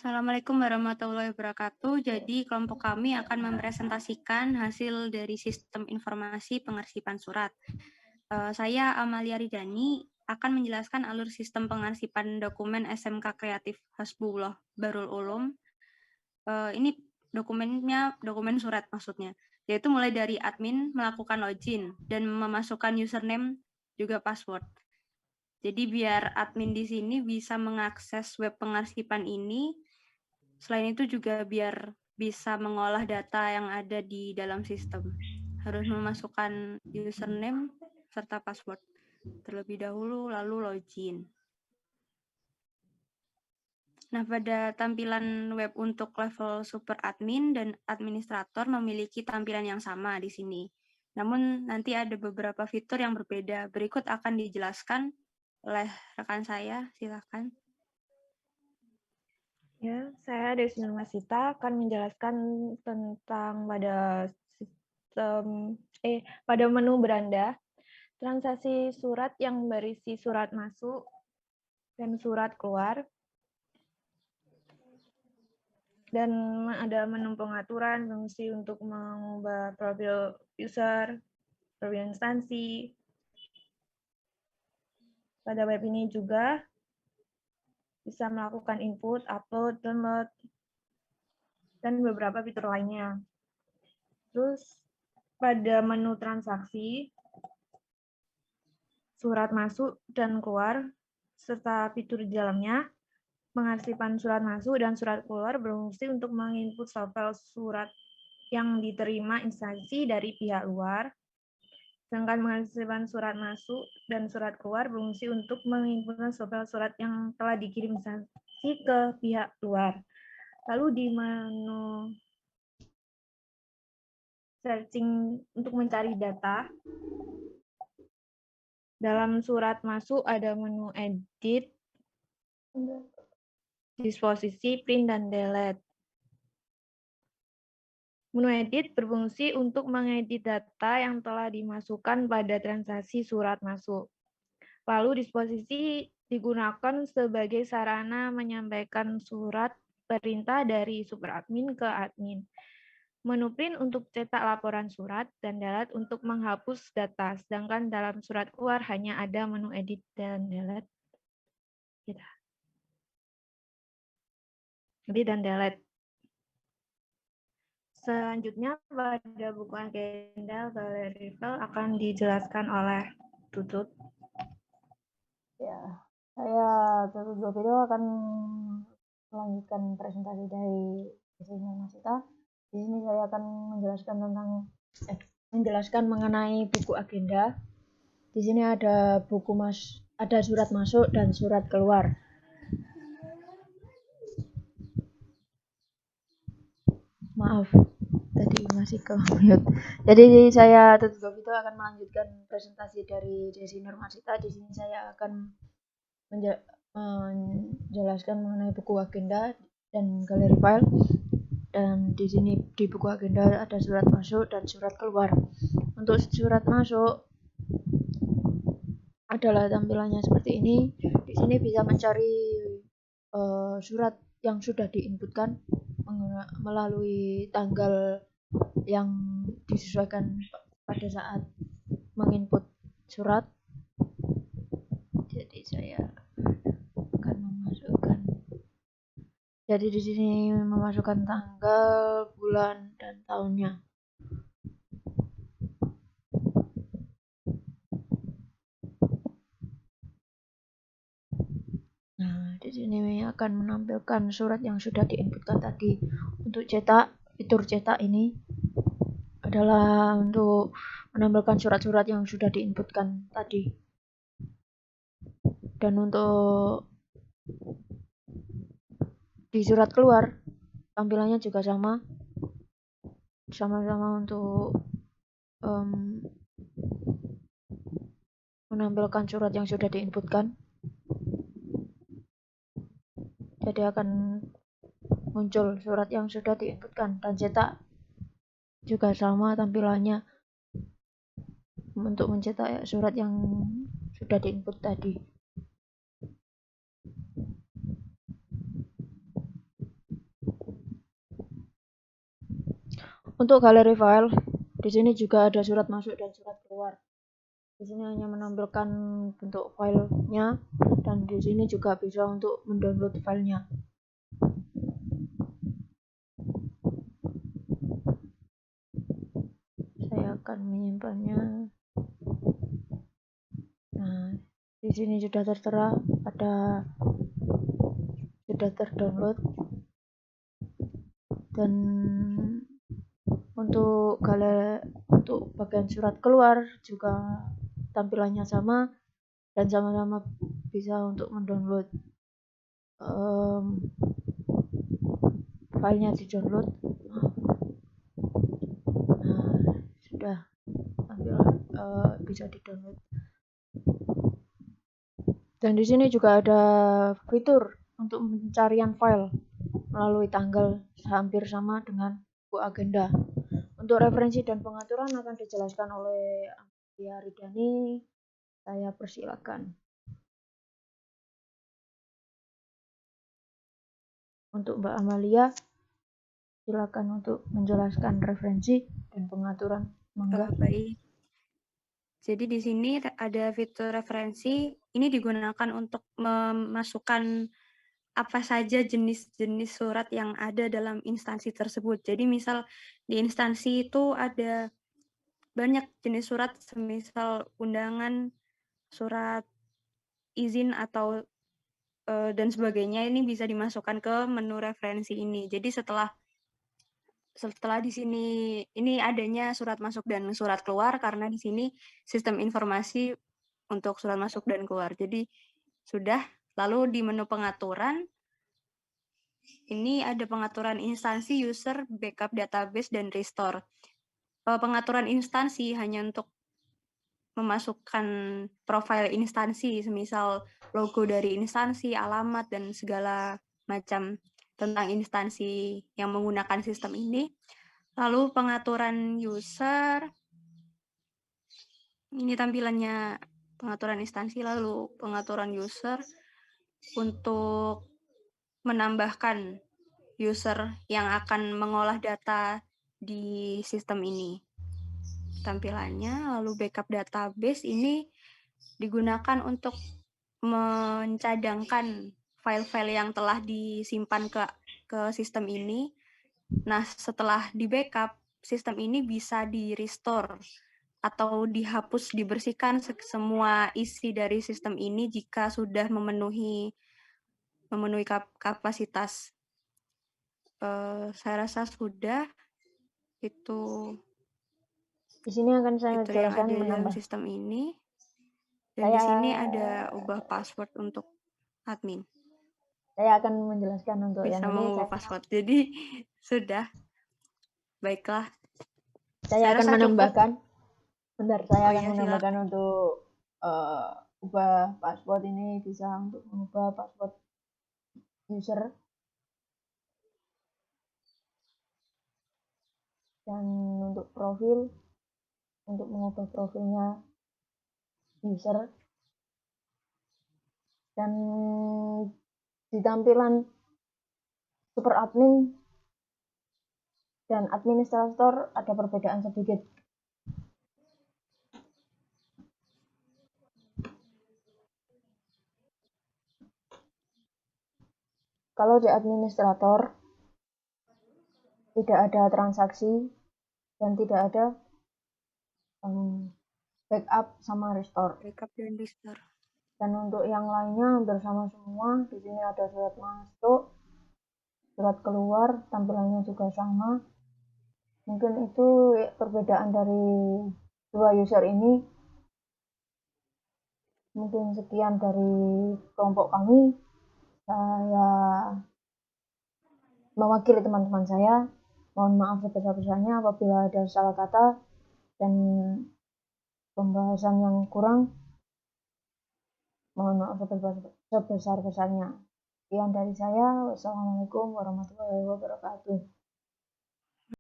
Assalamualaikum warahmatullahi wabarakatuh. Jadi kelompok kami akan mempresentasikan hasil dari sistem informasi pengarsipan surat. Saya Amalia Ridani akan menjelaskan alur sistem pengarsipan dokumen SMK Kreatif Hasbullah Darul Ulum. Ini dokumennya dokumen surat maksudnya, yaitu mulai dari admin melakukan login dan memasukkan username juga password. Jadi biar admin di sini bisa mengakses web pengarsipan ini. Selain itu juga biar bisa mengolah data yang ada di dalam sistem. Harus memasukkan username serta password terlebih dahulu, lalu login. Nah, pada tampilan web untuk level super admin dan administrator memiliki tampilan yang sama di sini. Namun nanti ada beberapa fitur yang berbeda. Berikut akan dijelaskan oleh rekan saya, silakan. Ya, saya Desi Nurmasita akan menjelaskan tentang pada menu beranda, transaksi surat yang berisi surat masuk dan surat keluar, dan ada menu pengaturan fungsi untuk mengubah profil user, profil instansi. Pada web ini juga bisa melakukan input, upload, download, dan beberapa fitur lainnya. Terus pada menu transaksi, surat masuk dan keluar, serta fitur di dalamnya, pengarsipan surat masuk dan surat keluar berfungsi untuk menginput software surat yang diterima instansi dari pihak luar, sedangkan pengarsipan surat masuk dan surat keluar berfungsi untuk menginput software surat yang telah dikirim instansi ke pihak luar. Lalu di menu searching untuk mencari data, dalam surat masuk ada menu edit, disposisi, print, dan delete. Menu edit berfungsi untuk mengedit data yang telah dimasukkan pada transaksi surat masuk. Lalu disposisi digunakan sebagai sarana menyampaikan surat perintah dari superadmin ke admin. Menu print untuk cetak laporan surat dan delete untuk menghapus data, sedangkan dalam surat keluar hanya ada menu edit dan delete. Edit dan delete. Selanjutnya pada buku agenda galeri file akan dijelaskan oleh Tutut. Ya, saya Tutut Gopido akan melanjutkan presentasi dari Desi Nurmasita. Di sini saya akan menjelaskan mengenai buku agenda. Di sini ada ada surat masuk dan surat keluar. Maaf, tadi masih ke mute. Jadi saya Tutut Gopido akan melanjutkan presentasi dari Desi Nurmasita. Di sini saya akan menjelaskan mengenai buku agenda dan galeri file. Dan di sini di buku agenda ada surat masuk dan surat keluar. Untuk surat masuk adalah tampilannya seperti ini. Di sini bisa mencari surat yang sudah diinputkan melalui tanggal yang disesuaikan pada saat menginput surat. Jadi saya akan memasukkan. Jadi di sini memasukkan tanggal, bulan, dan tahunnya. Nah, di sini akan menampilkan surat yang sudah diinputkan tadi. Untuk cetak, fitur cetak ini adalah untuk menampilkan surat-surat yang sudah diinputkan tadi. Dan untuk di surat keluar, tampilannya juga sama-sama untuk menampilkan surat yang sudah diinputkan. Jadi akan muncul surat yang sudah diinputkan, dan cetak juga sama tampilannya untuk mencetak surat yang sudah diinput tadi. Untuk galeri file, di sini juga ada surat masuk dan surat keluar. Di sini hanya menampilkan bentuk filenya, dan di sini juga bisa untuk mendownload filenya. Saya akan menyimpannya. Nah, di sini sudah tertera, sudah terdownload. Dan untuk bagian surat keluar juga tampilannya sama dan sama-sama bisa untuk mendownload. Filenya di-download. Nah, sudah bisa di-download. Dan di sini juga ada fitur untuk pencarian file melalui tanggal, hampir sama dengan buku agenda. Untuk referensi dan pengaturan akan dijelaskan oleh Amalia Ridani. Saya persilakan. Untuk Mbak Amalia, silakan untuk menjelaskan referensi dan pengaturan. Mangga. Baik. Jadi di sini ada fitur referensi. Ini digunakan untuk memasukkan apa saja jenis-jenis surat yang ada dalam instansi tersebut. Jadi misal di instansi itu ada banyak jenis surat, semisal undangan, surat izin atau dan sebagainya. Ini bisa dimasukkan ke menu referensi ini. Jadi setelah di sini ini adanya surat masuk dan surat keluar, karena di sini sistem informasi untuk surat masuk dan keluar. Jadi sudah. Lalu di menu pengaturan ini ada pengaturan instansi, user, backup database, dan restore. Pengaturan instansi hanya untuk memasukkan profil instansi, semisal logo dari instansi, alamat, dan segala macam tentang instansi yang menggunakan sistem ini. Lalu pengaturan user, ini tampilannya pengaturan instansi, lalu pengaturan user untuk menambahkan user yang akan mengolah data di sistem ini. Tampilannya, lalu backup database ini digunakan untuk mencadangkan file-file yang telah disimpan ke sistem ini. Nah, setelah di backup, sistem ini bisa di-restore atau dihapus, dibersihkan semua isi dari sistem ini jika sudah memenuhi kapasitas. Saya rasa sudah. Itu Di sini akan saya yang jelaskan ada dalam menambah. sistem ini. Dan di sini ada ubah password untuk admin. Saya akan menjelaskan untuk Bisa yang ini. mengubah password. Jadi sudah. Baiklah. Saya akan menambahkan. Saya akan menambahkan silakan. untuk ubah password ini, bisa untuk mengubah password user. Dan untuk profil, untuk mengubah profilnya user. Dan di tampilan super admin dan administrator ada perbedaan sedikit. Kalau di administrator tidak ada transaksi dan tidak ada backup sama restore. Backup dan restore. Dan untuk yang lainnya hampir sama semua. Di sini ada surat masuk, surat keluar, tampilannya juga sama. Mungkin itu perbedaan dari dua user ini. Mungkin sekian dari kelompok kami. Saya mewakili teman-teman saya. Mohon maaf sebesar-besarnya apabila ada salah kata dan pembahasan yang kurang. Mohon maaf sebesar-besarnya. Sekian dari saya. Wassalamualaikum warahmatullahi wabarakatuh.